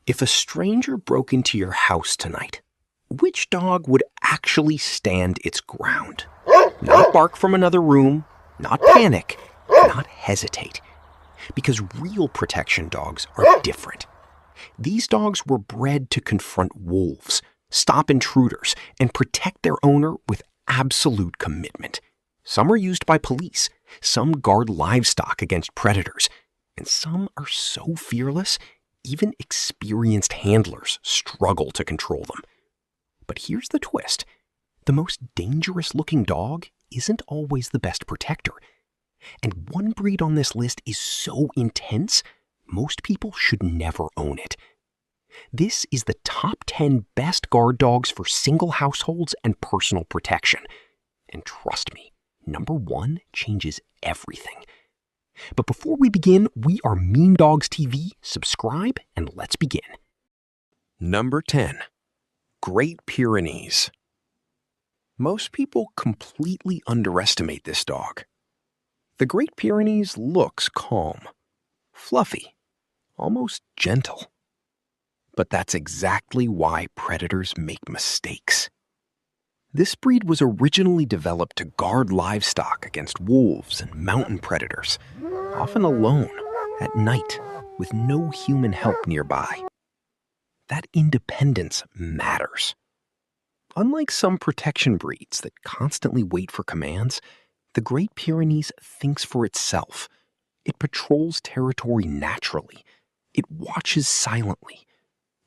If a stranger broke into your house tonight, which dog would actually stand its ground? Not bark from another room, not panic, not hesitate. Because real protection dogs are different. These dogs were bred to confront wolves, stop intruders, and protect their owner with absolute commitment. Some are used by police, some guard livestock against predators, and some are so fearless, even experienced handlers struggle to control them. But here's the twist. The most dangerous-looking dog isn't always the best protector. And one breed on this list is so intense, most people should never own it. This is the top 10 best guard dogs for single households and personal protection. And trust me, number 1 changes everything. But before we begin, we are Mean Dogs TV. Subscribe and let's begin. Number 10. Great Pyrenees. Most people completely underestimate this dog. The Great Pyrenees looks calm, fluffy, almost gentle. But that's exactly why predators make mistakes. This breed was originally developed to guard livestock against wolves and mountain predators, often alone, at night, with no human help nearby. That independence matters. Unlike some protection breeds that constantly wait for commands, the Great Pyrenees thinks for itself. It patrols territory naturally. It watches silently.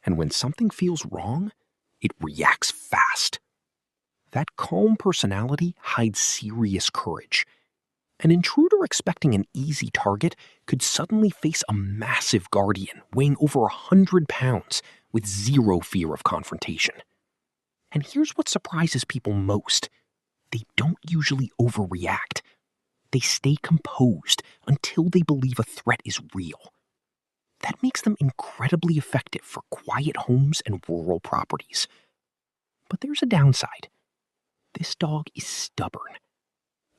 And when something feels wrong, it reacts fast. That calm personality hides serious courage. An intruder expecting an easy target could suddenly face a massive guardian weighing over 100 pounds with zero fear of confrontation. And here's what surprises people most. They don't usually overreact. They stay composed until they believe a threat is real. That makes them incredibly effective for quiet homes and rural properties. But there's a downside. This dog is stubborn.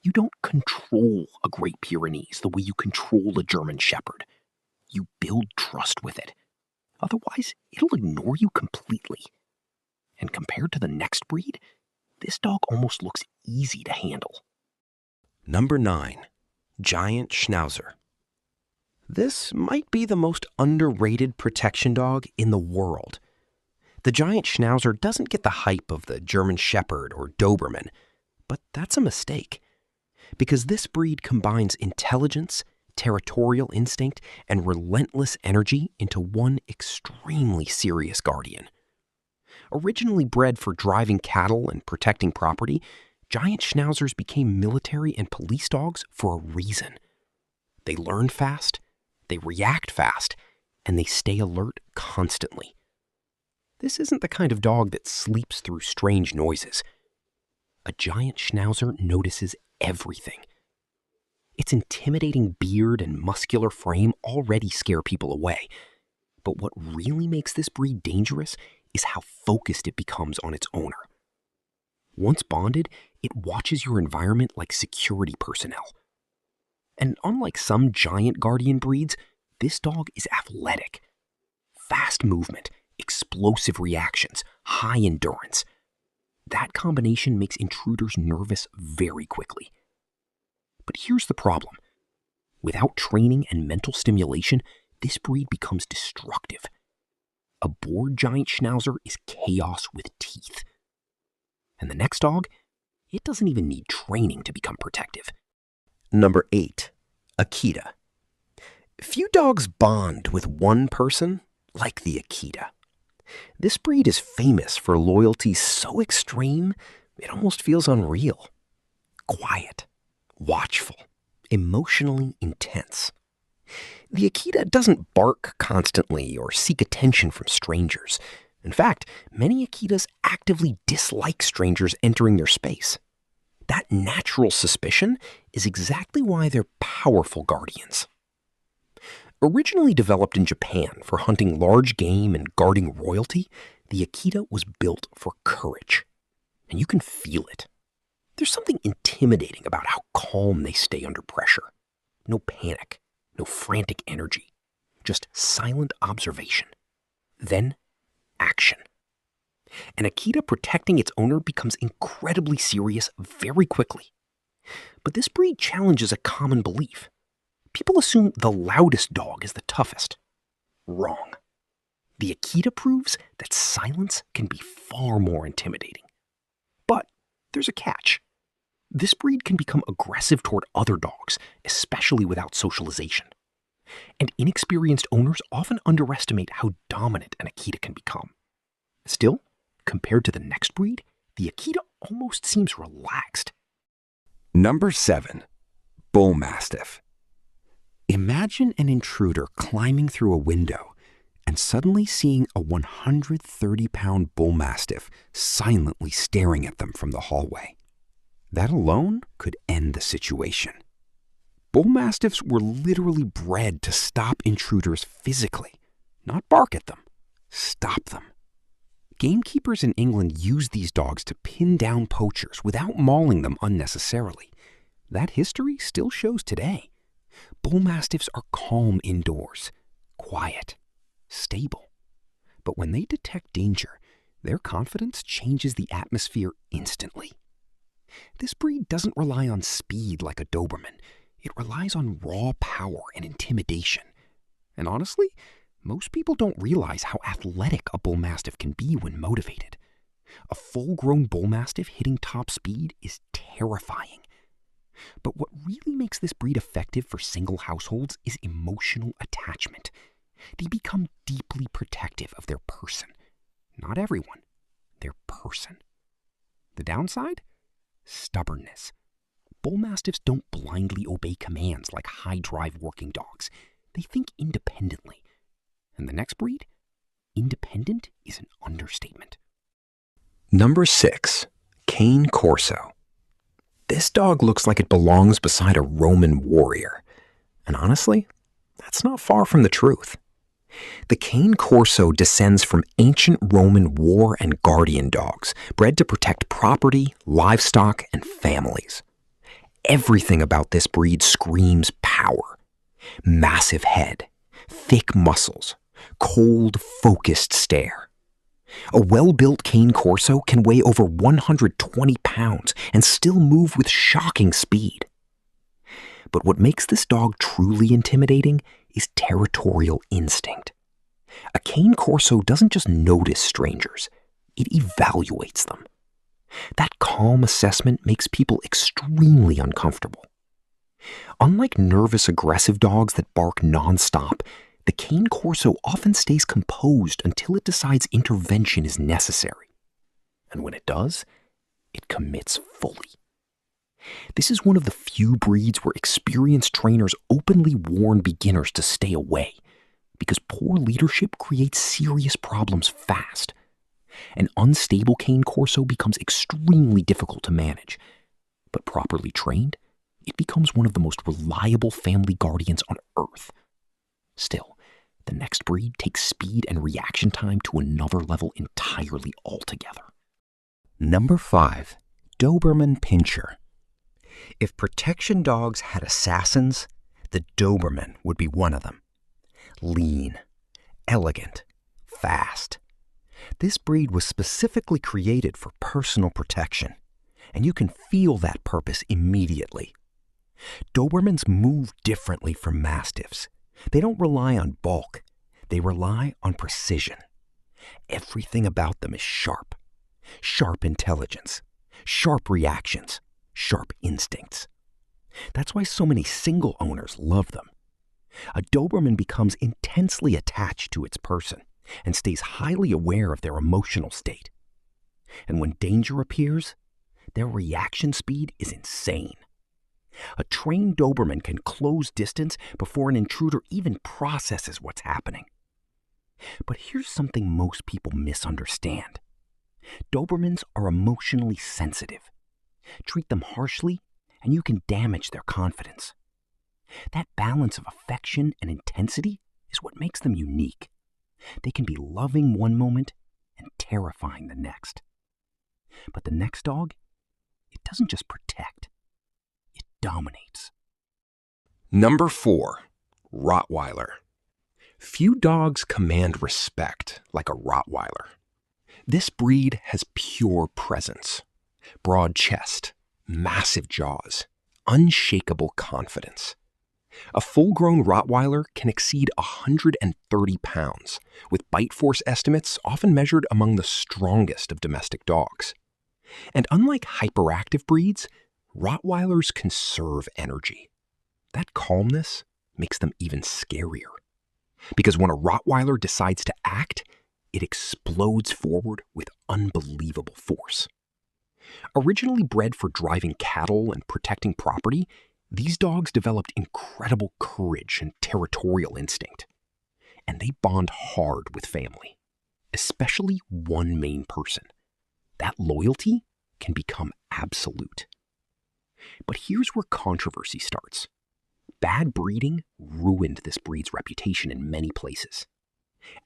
You don't control a Great Pyrenees the way you control a German Shepherd. You build trust with it. Otherwise, it'll ignore you completely. And compared to the next breed, this dog almost looks easy to handle. Number 9. Giant Schnauzer. This might be the most underrated protection dog in the world. The Giant Schnauzer doesn't get the hype of the German Shepherd or Doberman, but that's a mistake. Because this breed combines intelligence, territorial instinct, and relentless energy into one extremely serious guardian. Originally bred for driving cattle and protecting property, Giant Schnauzers became military and police dogs for a reason. They learn fast, they react fast, and they stay alert constantly. This isn't the kind of dog that sleeps through strange noises. A Giant Schnauzer notices everything. Its intimidating beard and muscular frame already scare people away. But what really makes this breed dangerous is how focused it becomes on its owner. Once bonded, it watches your environment like security personnel. And unlike some giant guardian breeds, this dog is athletic. Fast movement, explosive reactions, high endurance. That combination makes intruders nervous very quickly. But here's the problem. Without training and mental stimulation, this breed becomes destructive. A bored Giant Schnauzer is chaos with teeth. And the next dog, it doesn't even need training to become protective. Number 8. Akita. Few dogs bond with one person like the Akita. This breed is famous for loyalty so extreme, it almost feels unreal. Quiet, watchful, emotionally intense. The Akita doesn't bark constantly or seek attention from strangers. In fact, many Akitas actively dislike strangers entering their space. That natural suspicion is exactly why they're powerful guardians. Originally developed in Japan for hunting large game and guarding royalty, the Akita was built for courage. And you can feel it. There's something intimidating about how calm they stay under pressure. No panic, no frantic energy, just silent observation. Then, action. An Akita protecting its owner becomes incredibly serious very quickly. But this breed challenges a common belief. People assume the loudest dog is the toughest. Wrong. The Akita proves that silence can be far more intimidating. But there's a catch. This breed can become aggressive toward other dogs, especially without socialization. And inexperienced owners often underestimate how dominant an Akita can become. Still, compared to the next breed, the Akita almost seems relaxed. Number 7. Bullmastiff. Imagine an intruder climbing through a window and suddenly seeing a 130-pound Bullmastiff silently staring at them from the hallway. That alone could end the situation. Bullmastiffs were literally bred to stop intruders physically, not bark at them, stop them. Gamekeepers in England used these dogs to pin down poachers without mauling them unnecessarily. That history still shows today. Bullmastiffs are calm indoors, quiet, stable. But when they detect danger, their confidence changes the atmosphere instantly. This breed doesn't rely on speed like a Doberman. It relies on raw power and intimidation. And honestly, most people don't realize how athletic a Bullmastiff can be when motivated. A full-grown Bullmastiff hitting top speed is terrifying. But what really makes this breed effective for single households is emotional attachment. They become deeply protective of their person. Not everyone, their person. The downside? Stubbornness. Bullmastiffs don't blindly obey commands like high-drive working dogs. They think independently. And the next breed? Independent is an understatement. Number 6. Cane Corso. This dog looks like it belongs beside a Roman warrior. And honestly, that's not far from the truth. The Cane Corso descends from ancient Roman war and guardian dogs, bred to protect property, livestock, and families. Everything about this breed screams power. Massive head, thick muscles, cold, focused stare. A well-built Cane Corso can weigh over 120 pounds and still move with shocking speed. But what makes this dog truly intimidating is territorial instinct. A Cane Corso doesn't just notice strangers, it evaluates them. That calm assessment makes people extremely uncomfortable. Unlike nervous, aggressive dogs that bark nonstop, the Cane Corso often stays composed until it decides intervention is necessary. And when it does, it commits fully. This is one of the few breeds where experienced trainers openly warn beginners to stay away, because poor leadership creates serious problems fast. An unstable Cane Corso becomes extremely difficult to manage, but properly trained, it becomes one of the most reliable family guardians on earth. Still, the next breed takes speed and reaction time to another level entirely altogether. Number 5. Doberman Pinscher. If protection dogs had assassins, the Doberman would be one of them. Lean, elegant, fast. This breed was specifically created for personal protection, and you can feel that purpose immediately. Dobermans move differently from Mastiffs. They don't rely on bulk. They rely on precision. Everything about them is sharp. Sharp intelligence, sharp reactions, sharp instincts. That's why so many single owners love them. A Doberman becomes intensely attached to its person and stays highly aware of their emotional state. And when danger appears, their reaction speed is insane. A trained Doberman can close distance before an intruder even processes what's happening. But here's something most people misunderstand. Dobermans are emotionally sensitive. Treat them harshly, and you can damage their confidence. That balance of affection and intensity is what makes them unique. They can be loving one moment and terrifying the next. But the next dog, it doesn't just protect, it dominates. Number 4. Rottweiler. Few dogs command respect like a Rottweiler. This breed has pure presence, broad chest, massive jaws, unshakable confidence. A full-grown Rottweiler can exceed 130 pounds, with bite force estimates often measured among the strongest of domestic dogs. And unlike hyperactive breeds, Rottweilers conserve energy. That calmness makes them even scarier. Because when a Rottweiler decides to act, it explodes forward with unbelievable force. Originally bred for driving cattle and protecting property, these dogs developed incredible courage and territorial instinct. And they bond hard with family, especially one main person. That loyalty can become absolute. But here's where controversy starts. Bad breeding ruined this breed's reputation in many places.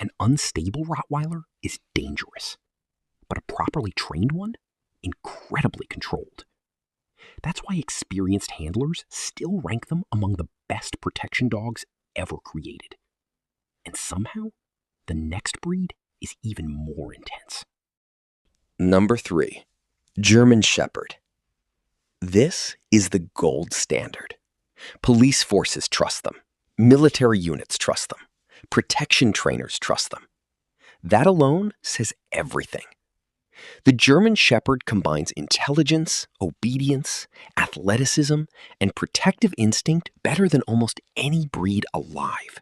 An unstable Rottweiler is dangerous, but a properly trained one, incredibly controlled. That's why experienced handlers still rank them among the best protection dogs ever created. And somehow, the next breed is even more intense. Number 3, German Shepherd. This is the gold standard. Police forces trust them. Military units trust them. Protection trainers trust them. That alone says everything. The German Shepherd combines intelligence, obedience, athleticism, and protective instinct better than almost any breed alive.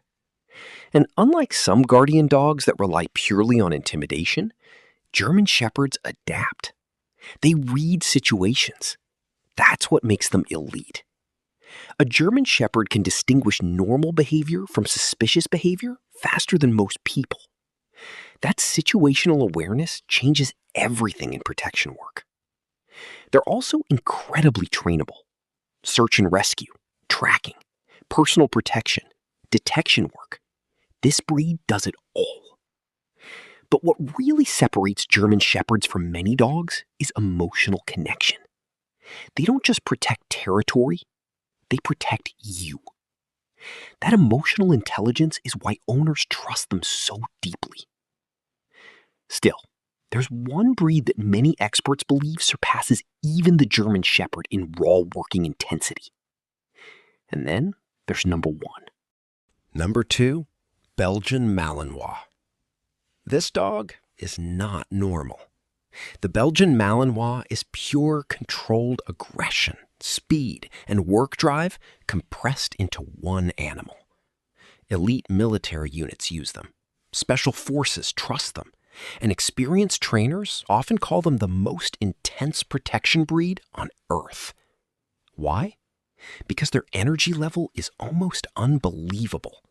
And unlike some guardian dogs that rely purely on intimidation, German Shepherds adapt. They read situations. That's what makes them elite. A German Shepherd can distinguish normal behavior from suspicious behavior faster than most people. That situational awareness changes everything in protection work. They're also incredibly trainable. Search and rescue, tracking, personal protection, detection work. This breed does it all. But what really separates German Shepherds from many dogs is emotional connection. They don't just protect territory, they protect you. That emotional intelligence is why owners trust them so deeply. Still, there's one breed that many experts believe surpasses even the German Shepherd in raw working intensity. And then there's number 1. Number 2, Belgian Malinois. This dog is not normal. The Belgian Malinois is pure controlled aggression, speed, and work drive compressed into one animal. Elite military units use them. Special forces trust them. And experienced trainers often call them the most intense protection breed on Earth. Why? Because their energy level is almost unbelievable.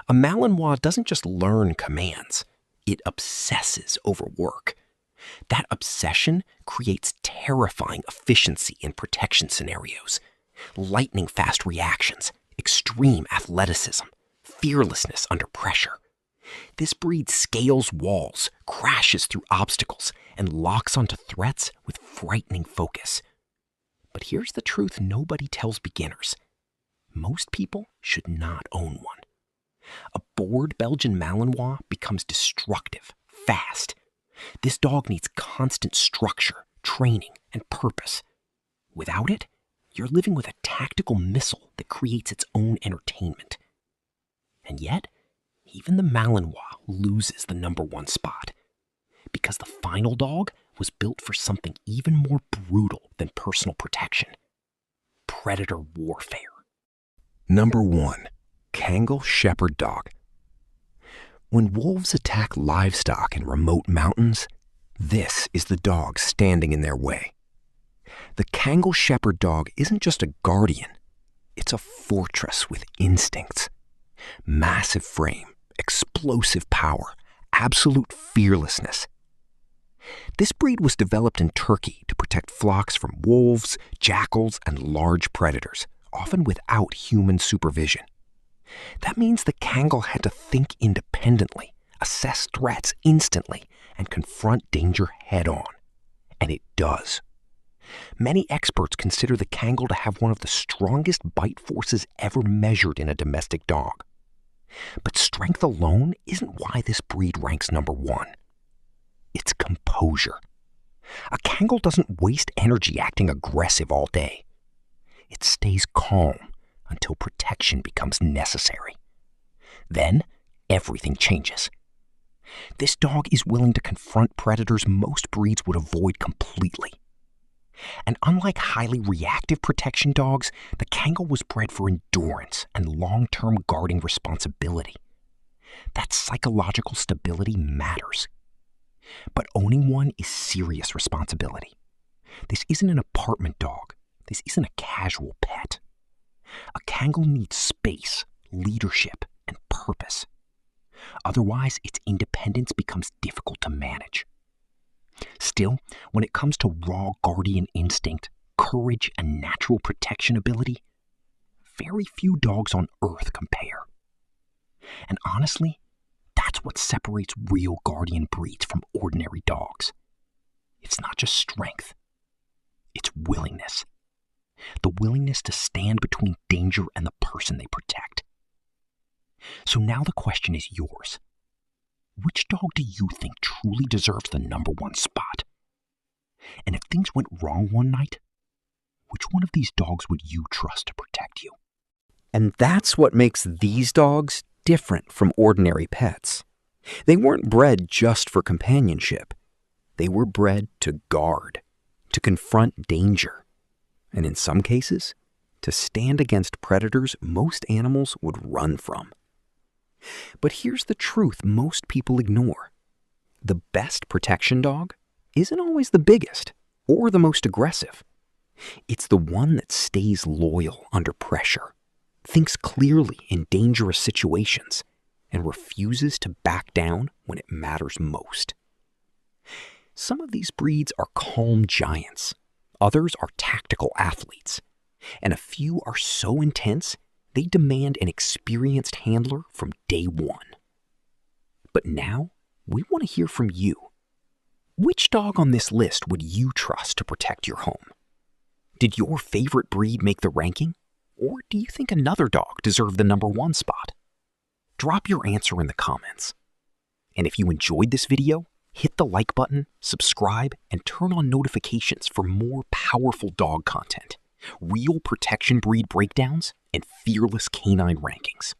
A Malinois doesn't just learn commands, it obsesses over work. That obsession creates terrifying efficiency in protection scenarios, lightning-fast reactions, extreme athleticism, fearlessness under pressure. This breed scales walls, crashes through obstacles, and locks onto threats with frightening focus. But here's the truth nobody tells beginners. Most people should not own one. A bored Belgian Malinois becomes destructive, fast. This dog needs constant structure, training, and purpose. Without it, you're living with a tactical missile that creates its own entertainment. And yet, even the Malinois loses the number 1 spot. Because the final dog was built for something even more brutal than personal protection. Predator warfare. Number 1, Kangal Shepherd dog. When wolves attack livestock in remote mountains, this is the dog standing in their way. The Kangal Shepherd dog isn't just a guardian, it's a fortress with instincts. Massive frame, explosive power, absolute fearlessness. This breed was developed in Turkey to protect flocks from wolves, jackals, and large predators, often without human supervision. That means the Kangal had to think independently, assess threats instantly, and confront danger head-on. And it does. Many experts consider the Kangal to have one of the strongest bite forces ever measured in a domestic dog. But strength alone isn't why this breed ranks number one. It's composure. A Kangal doesn't waste energy acting aggressive all day. It stays calm until protection becomes necessary. Then, everything changes. This dog is willing to confront predators most breeds would avoid completely. And unlike highly reactive protection dogs, the Kangal was bred for endurance and long-term guarding responsibility. That psychological stability matters. But owning one is serious responsibility. This isn't an apartment dog. This isn't a casual pet. A Kangal needs space, leadership, and purpose. Otherwise, its independence becomes difficult to manage. Still, when it comes to raw guardian instinct, courage, and natural protection ability, very few dogs on Earth compare. And honestly, that's what separates real guardian breeds from ordinary dogs. It's not just strength. It's willingness. The willingness to stand between danger and the person they protect. So now the question is yours. Which dog do you think truly deserves the number one spot? And if things went wrong one night, which one of these dogs would you trust to protect you? And that's what makes these dogs different from ordinary pets. They weren't bred just for companionship. They were bred to guard, to confront danger, and in some cases, to stand against predators most animals would run from. But here's the truth most people ignore. The best protection dog isn't always the biggest or the most aggressive. It's the one that stays loyal under pressure, thinks clearly in dangerous situations, and refuses to back down when it matters most. Some of these breeds are calm giants, others are tactical athletes, and a few are so intense they demand an experienced handler from day one. But now, we want to hear from you. Which dog on this list would you trust to protect your home? Did your favorite breed make the ranking? Or do you think another dog deserved the number one spot? Drop your answer in the comments. And if you enjoyed this video, hit the like button, subscribe, and turn on notifications for more powerful dog content, real protection breed breakdowns, and fearless canine rankings.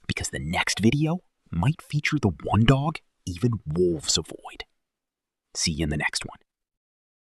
Because the next video might feature the one dog even wolves avoid. See you in the next one.